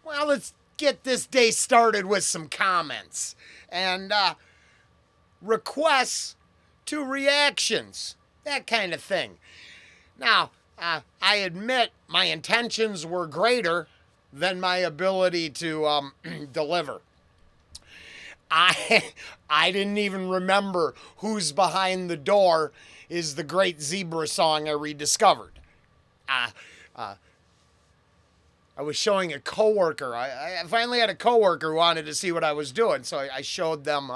Well, let's get this day started with some comments and requests to reactions, that kind of thing. Now, I admit my intentions were greater than my ability to deliver. I I didn't even remember Who's Behind the Door is the great Zebra song I rediscovered. Uh, I was showing a coworker. I finally had a coworker who wanted to see what I was doing, so I showed them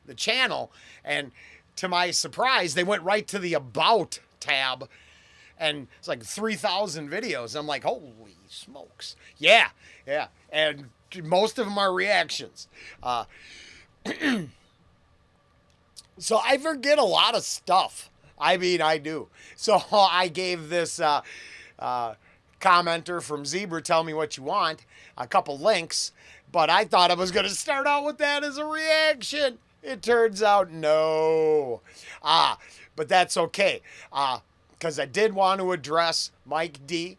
the channel, and to my surprise, they went right to the About tab, and it's like 3,000 videos. I'm like, holy smokes. Yeah, yeah. And most of them are reactions. So I forget a lot of stuff. I mean, I do. So I gave this commenter from Zebra, Tell Me What You Want, a couple links, but I thought I was going to start out with that as a reaction. It turns out no. But that's okay. Because I did want to address Mike D.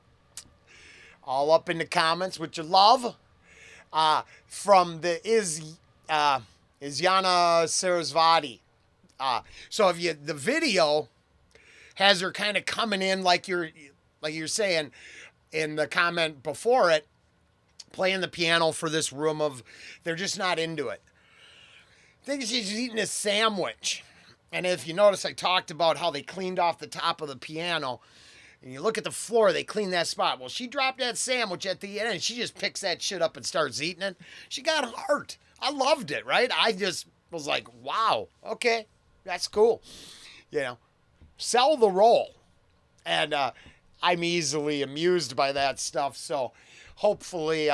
All up in the comments, which you love. From the Isyana Sarasvati. So if you the video has her kind of coming in like you're saying in the comment before it, playing the piano for this room of they're just not into it. I think she's eating a sandwich. And if you notice, I talked about how they cleaned off the top of the piano. And you look at the floor, they clean that spot. Well, she dropped that sandwich at the end and she just picks that shit up and starts eating it. She got heart. I loved it, right? I just was like, wow, okay, that's cool. You know, sell the role. And I'm easily amused by that stuff. So hopefully,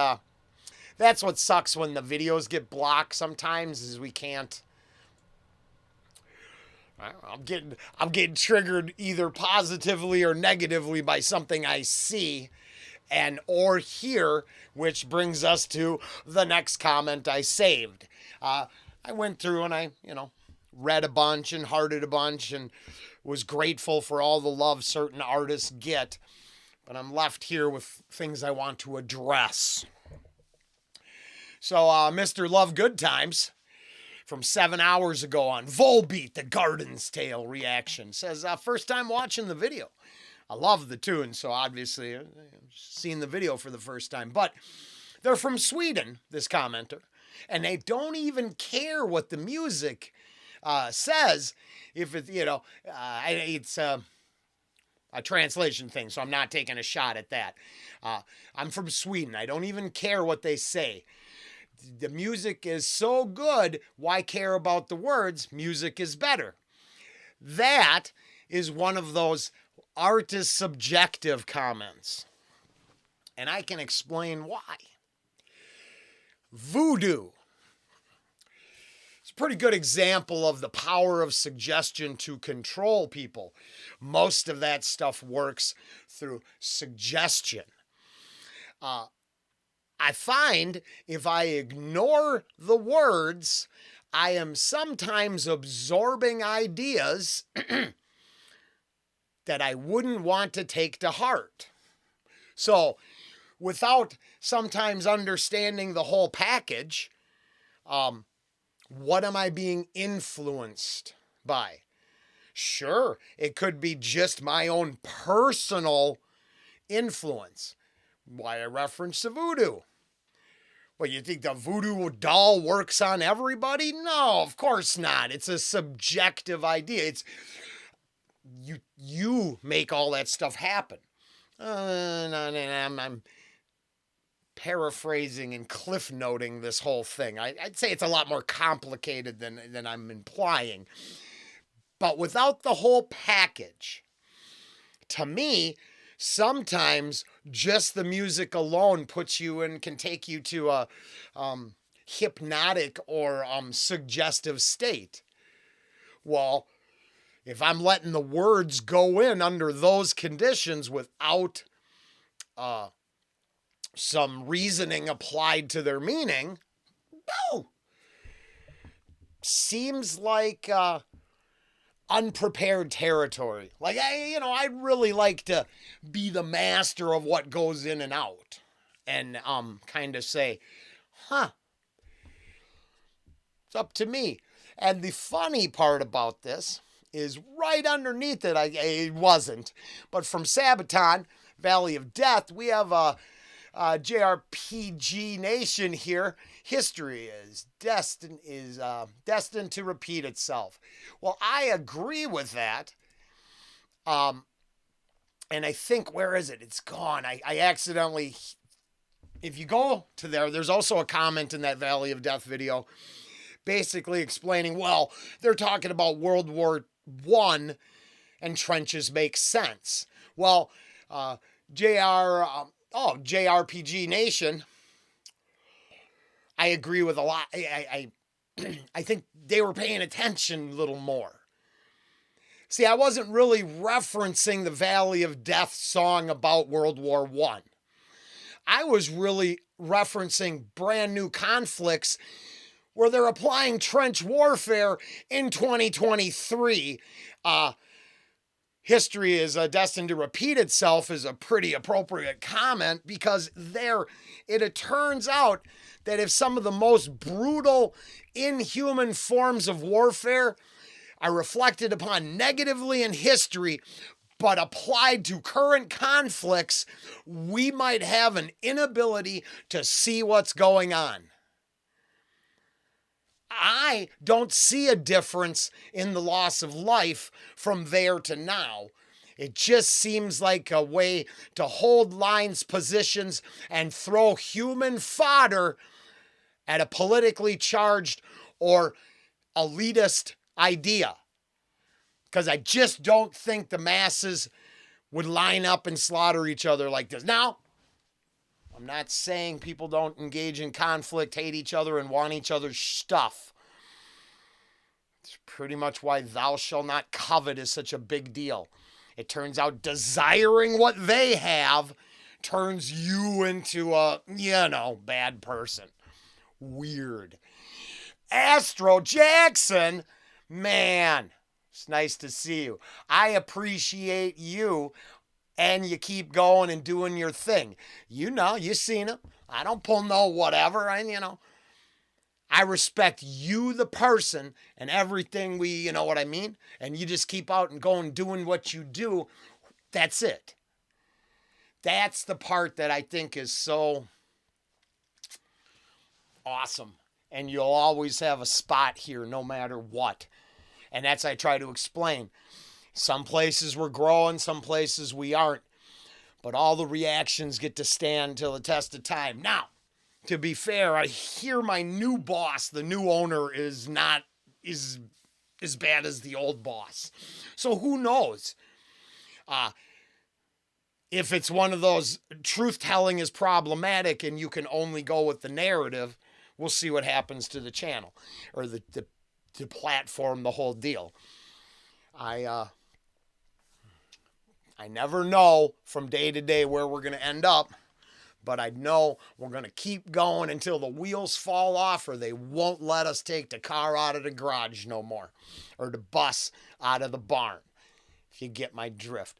that's what sucks when the videos get blocked sometimes is we can't. I'm getting triggered either positively or negatively by something I see and or hear, which brings us to the next comment I saved. I went through and I read a bunch and hearted a bunch and was grateful for all the love certain artists get, but I'm left here with things I want to address. So, Mr. Love Good Times from 7 hours ago on Volbeat, the Garden's Tale reaction, says, first time watching the video. I love the tune, so obviously I've seen the video for the first time. But they're from Sweden, this commenter, and they don't even care what the music says. If it, it's a translation thing, so I'm not taking a shot at that. I'm from Sweden. I don't even care what they say. The music is so good, why care about the words? Music is better. That is one of those artist subjective comments. And I can explain why. Voodoo. It's a pretty good example of the power of suggestion to control people. Most of that stuff works through suggestion. I find if I ignore the words, I am sometimes absorbing ideas that I wouldn't want to take to heart. So, without sometimes understanding the whole package, what am I being influenced by? Sure, it could be just my own personal influence. Why I reference the voodoo. Well, you think the voodoo doll works on everybody? No, of course not. It's a subjective idea. It's you make all that stuff happen. I'm paraphrasing and cliff noting this whole thing. I'd say it's a lot more complicated than I'm implying. But without the whole package, to me, sometimes just the music alone puts you in, can take you to a hypnotic or suggestive state. Well, if I'm letting the words go in under those conditions without some reasoning applied to their meaning, no. Seems like unprepared territory. Like, I'd really like to be the master of what goes in and out. and kind of say, huh, it's up to me. And the funny part about this is right underneath it, it wasn't, but from Sabaton, Valley of Death, we have a JRPG Nation here. History is destined to repeat itself. Well, I agree with that. And I think, where is it? It's gone. I accidentally, if you go to there, there's also a comment in that Valley of Death video basically explaining, well, they're talking about World War I and trenches make sense. Well, JRPG Nation, I agree with a lot. I think they were paying attention a little more. See, I wasn't really referencing the Valley of Death song about World War I. I was really referencing brand new conflicts where they're applying trench warfare in 2023. History is destined to repeat itself is a pretty appropriate comment, because it turns out that if some of the most brutal, inhuman forms of warfare are reflected upon negatively in history, but applied to current conflicts, we might have an inability to see what's going on. I don't see a difference in the loss of life from there to now. It just seems like a way to hold lines, positions, and throw human fodder at a politically charged or elitist idea. Because I just don't think the masses would line up and slaughter each other like this. Now, I'm not saying people don't engage in conflict, hate each other, and want each other's stuff. It's pretty much why thou shalt not covet is such a big deal. It turns out desiring what they have turns you into a, bad person. Weird. Astro Jackson, man, it's nice to see you. I appreciate you. And you keep going and doing your thing. You seen it. I don't pull no whatever. I respect you, the person, and everything you know what I mean? And you just keep out and going doing what you do. That's it. That's the part that I think is so awesome. And you'll always have a spot here no matter what. And that's I try to explain. Some places we're growing, some places we aren't. But all the reactions get to stand till the test of time. Now, to be fair, I hear my new boss, the new owner, is not as bad as the old boss. So who knows? If it's one of those truth-telling is problematic and you can only go with the narrative, we'll see what happens to the channel or the platform, the whole deal. I never know from day to day where we're going to end up, but I know we're going to keep going until the wheels fall off or they won't let us take the car out of the garage no more or the bus out of the barn, if you get my drift.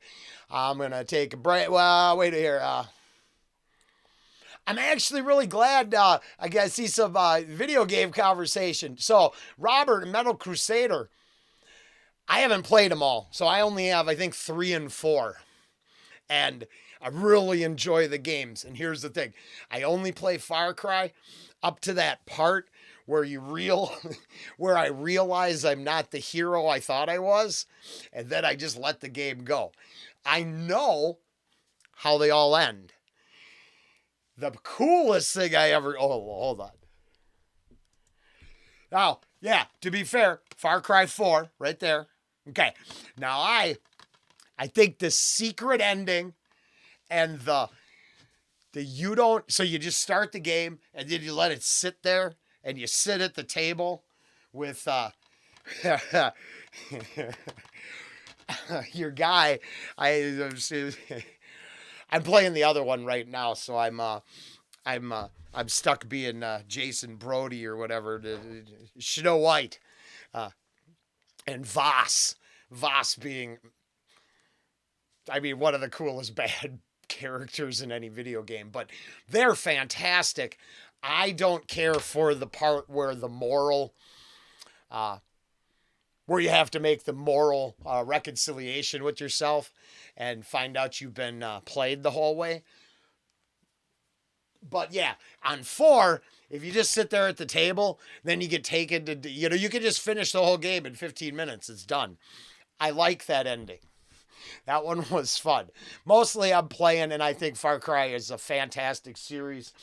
I'm going to take a break. Well, wait here. I'm actually really glad I got to see some video game conversation. So, Robert, Metal Crusader, I haven't played them all, so I only have, I think, 3 and 4. And I really enjoy the games. And here's the thing. I only play Far Cry up to that part where where I realize I'm not the hero I thought I was. And then I just let the game go. I know how they all end. The coolest thing I ever... Oh, hold on. Now, yeah, to be fair, Far Cry 4, right there. Okay, now I think the secret ending and so you just start the game and then you let it sit there and you sit at the table with your guy. I'm playing the other one right now, so I'm stuck being Jason Brody or whatever, Snow White. And Voss being, one of the coolest bad characters in any video game, but they're fantastic. I don't care for the part where the moral, where you have to make the moral reconciliation with yourself and find out you've been played the whole way. But yeah, on 4, if you just sit there at the table, then you get taken to, you can just finish the whole game in 15 minutes. It's done. I like that ending. That one was fun. Mostly I'm playing, and I think Far Cry is a fantastic series.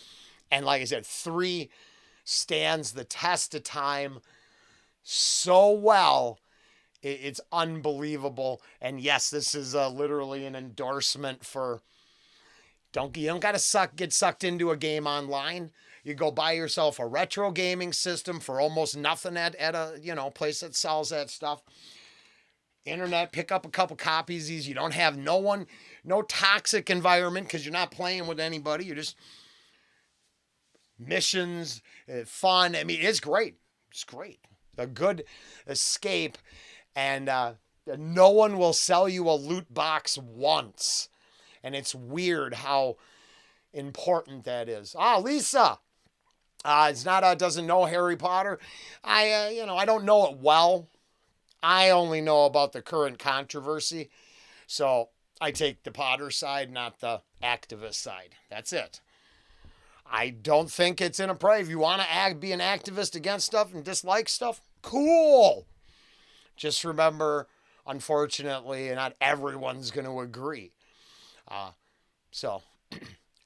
And like I said, 3 stands the test of time so well. It's unbelievable. And yes, this is literally an endorsement for you don't got to get sucked into a game online. You go buy yourself a retro gaming system for almost nothing at a place that sells that stuff. Internet, pick up a couple copies of these. You don't have no toxic environment because you're not playing with anybody. You're just missions, fun. I mean, it's great. It's great. A good escape, and no one will sell you a loot box once. And it's weird how important that is. Lisa, doesn't know Harry Potter. I don't know it well. I only know about the current controversy, so I take the Potter side, not the activist side. That's it. I don't think it's inappropriate. If you want to be an activist against stuff and dislike stuff, cool. Just remember, unfortunately, not everyone's going to agree.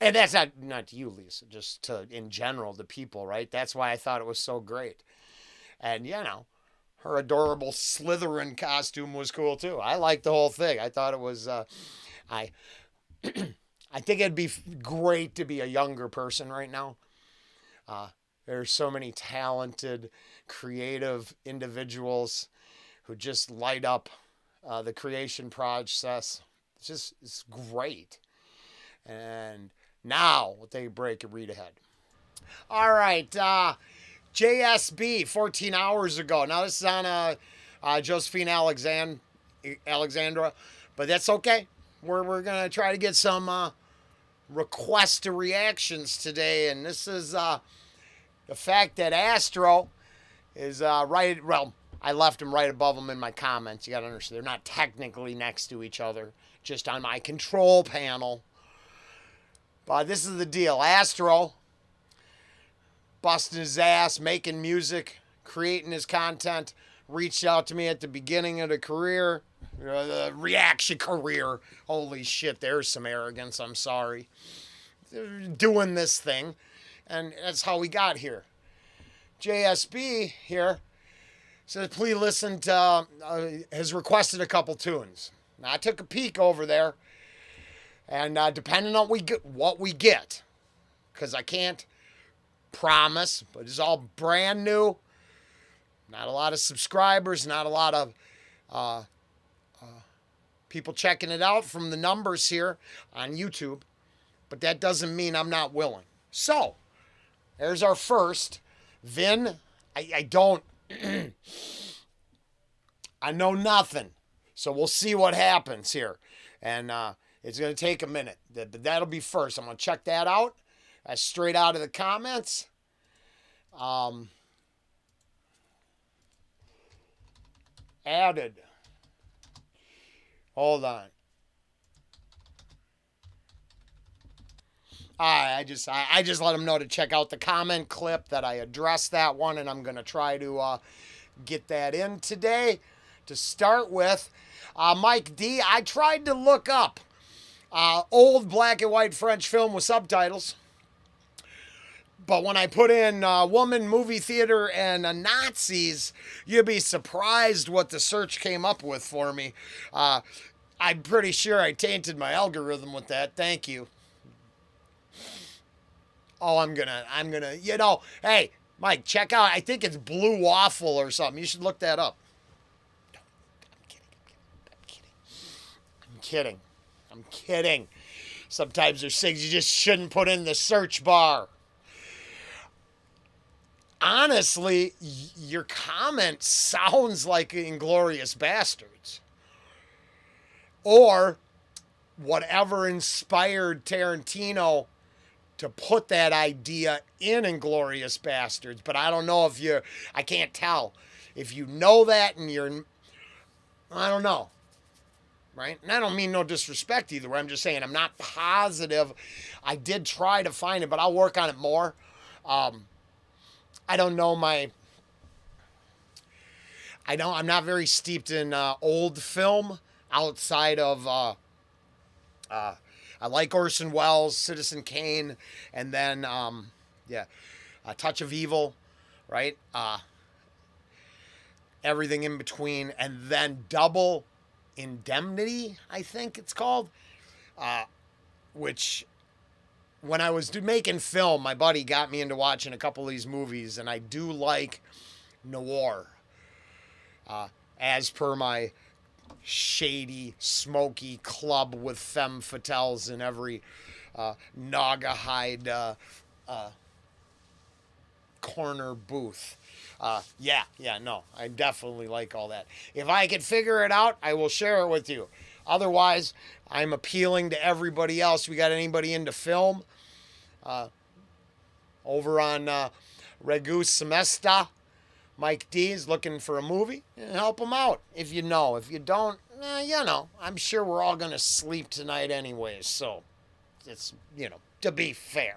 And that's not to you, Lisa, just to, in general, the people, right? That's why I thought it was so great. And, her adorable Slytherin costume was cool, too. I liked the whole thing. I thought it was, I think it'd be great to be a younger person right now. There's so many talented, creative individuals who just light up the creation process. It's great. And now we'll take a break and read ahead. All right. JSB 14 hours ago. Now this is on Josephine Alexandra, but that's okay. We're going to try to get some requests to reactions today. And this is the fact that Astro is right. Well, I left him right above him in my comments. You got to understand, they're not technically next to each other, just on my control panel. But this is the deal. Astro, busting his ass, making music, creating his content, reached out to me at the beginning of the career, the reaction career. Holy shit, there's some arrogance. I'm sorry. Doing this thing. And that's how we got here. JSB here says, please listen to, has requested a couple tunes. Now, I took a peek over there. And depending on what we get, because I can't promise, but it's all brand new. Not a lot of subscribers, not a lot of people checking it out from the numbers here on YouTube. But that doesn't mean I'm not willing. So, there's our first. Vin, I don't, I know nothing. So we'll see what happens here. And it's going to take a minute. That'll be first. I'm going to check that out. That's straight out of the comments. Added. Hold on. I just let them know to check out the comment clip that I addressed that one, and I'm going to try to get that in today. To start with, Mike D, I tried to look up old black and white French film with subtitles. But when I put in woman, movie theater, and Nazis, you'd be surprised what the search came up with for me. I'm pretty sure I tainted my algorithm with that. Thank you. Oh, I'm gonna, hey, Mike, check out, I think it's Blue Waffle or something. You should look that up. I'm kidding. Sometimes there's things you just shouldn't put in the search bar. Honestly, your comment sounds like Inglourious Basterds. Or whatever inspired Tarantino to put that idea in Inglourious Bastards. But I don't know if I can't tell. If you know that and I don't know. Right? And I don't mean no disrespect either way. I'm just saying I'm not positive. I did try to find it, but I'll work on it more. I don't know I'm not very steeped in old film outside of, I like Orson Welles, Citizen Kane, and then, A Touch of Evil, right? Everything in between, and then Double Indemnity, I think it's called, which when I was making film, my buddy got me into watching a couple of these movies, and I do like noir, as per my shady, smoky club with femme fatales in every Naugahyde corner booth. No, I definitely like all that. If I could figure it out, I will share it with you. Otherwise, I'm appealing to everybody else. We got anybody into film? Over on Regu Semesta, Mike D is looking for a movie. Help him out if you know. If you don't, I'm sure we're all going to sleep tonight anyways. So, it's, to be fair.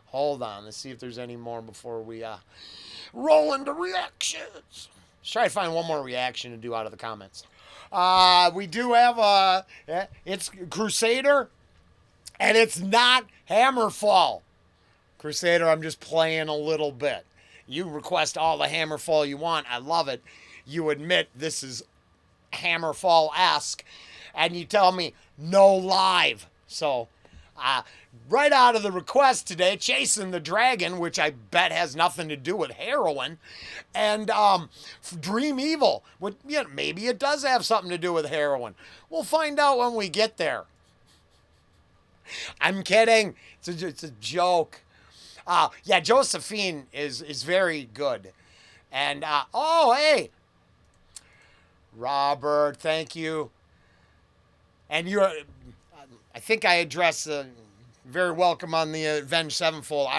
Hold on. Let's see if there's any more before we roll into reactions. Let's try to find one more reaction to do out of the comments. We do have it's Crusader, and it's not Hammerfall. Crusader, I'm just playing a little bit. You request all the Hammerfall you want. I love it. You admit this is Hammerfall-esque, and you tell me no live. So, right out of the request today, Chasing the Dragon, which I bet has nothing to do with heroin, and Dream Evil. Maybe it does have something to do with heroin. We'll find out when we get there. I'm kidding. It's a joke. Josephine is very good. And, hey. Robert, thank you. And I think I addressed very welcome on the Avenged Sevenfold.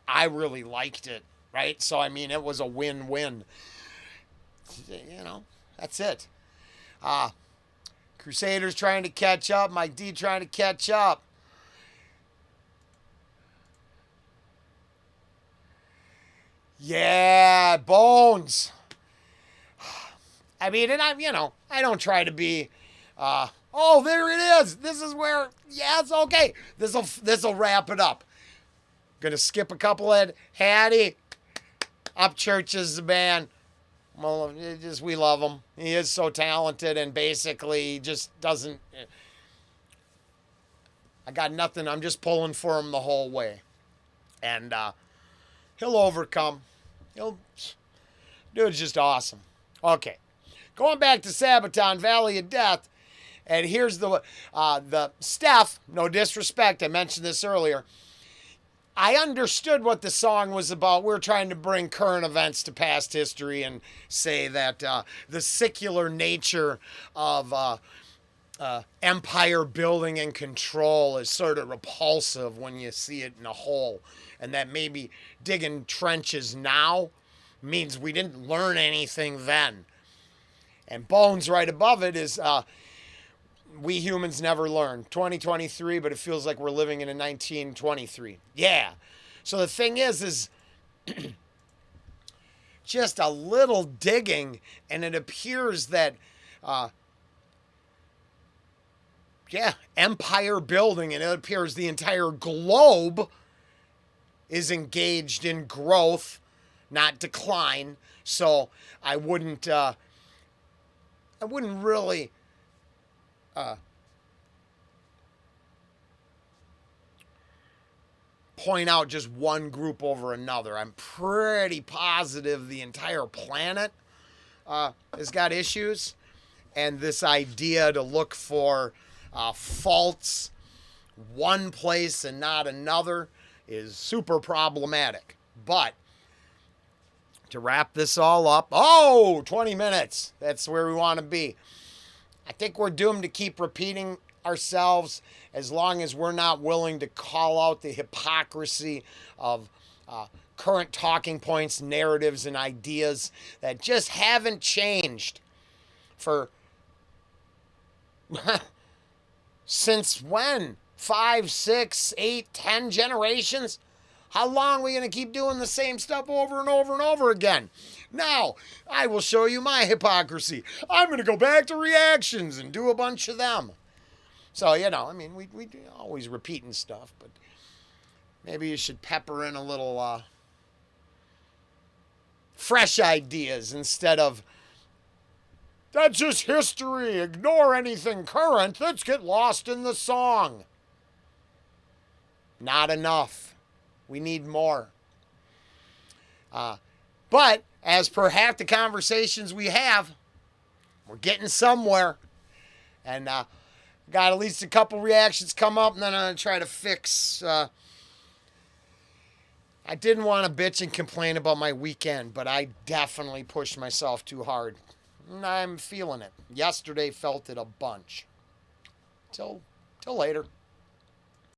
I really liked it, right? So, I mean, it was a win-win. That's it. Crusaders trying to catch up. Mike D trying to catch up. Yeah, Bones. I mean, and I don't try to be, there it is. This is where, it's okay. This'll wrap it up. Gonna skip a couple of Hattie. Upchurch is the band. Well, we love him. He is so talented, and basically just doesn't. I got nothing. I'm just pulling for him the whole way, and he'll overcome. Dude's just awesome. Okay, going back to Sabaton, Valley of Death, and here's the Steph. No disrespect, I mentioned this earlier. I understood what the song was about. We're trying to bring current events to past history and say that the secular nature of empire building and control is sort of repulsive when you see it in a whole. And that maybe digging trenches now means we didn't learn anything then. And Bones right above it is we humans never learn. 2023, but it feels like we're living in a 1923. Yeah. So the thing is just a little digging, and it appears that, empire building, and it appears the entire globe is engaged in growth, not decline. So I wouldn't really point out just one group over another. I'm pretty positive the entire planet has got issues, and this idea to look for faults one place and not another is super problematic. But to wrap this all up, 20 minutes. That's where we want to be. I think we're doomed to keep repeating ourselves as long as we're not willing to call out the hypocrisy of current talking points, narratives, and ideas that just haven't changed for since when? 5, 6, 8, 10 generations? How long are we going to keep doing the same stuff over and over and over again? Now, I will show you my hypocrisy. I'm going to go back to reactions and do a bunch of them. So, you know, I mean, we always repeating stuff, but maybe you should pepper in a little fresh ideas instead of, that's just history, ignore anything current, let's get lost in the song. Not enough. We need more. But as per half the conversations we have, we're getting somewhere. And got at least a couple reactions come up, and then I'm going to try to fix. I didn't want to bitch and complain about my weekend, but I definitely pushed myself too hard. And I'm feeling it. Yesterday felt it a bunch. Till later.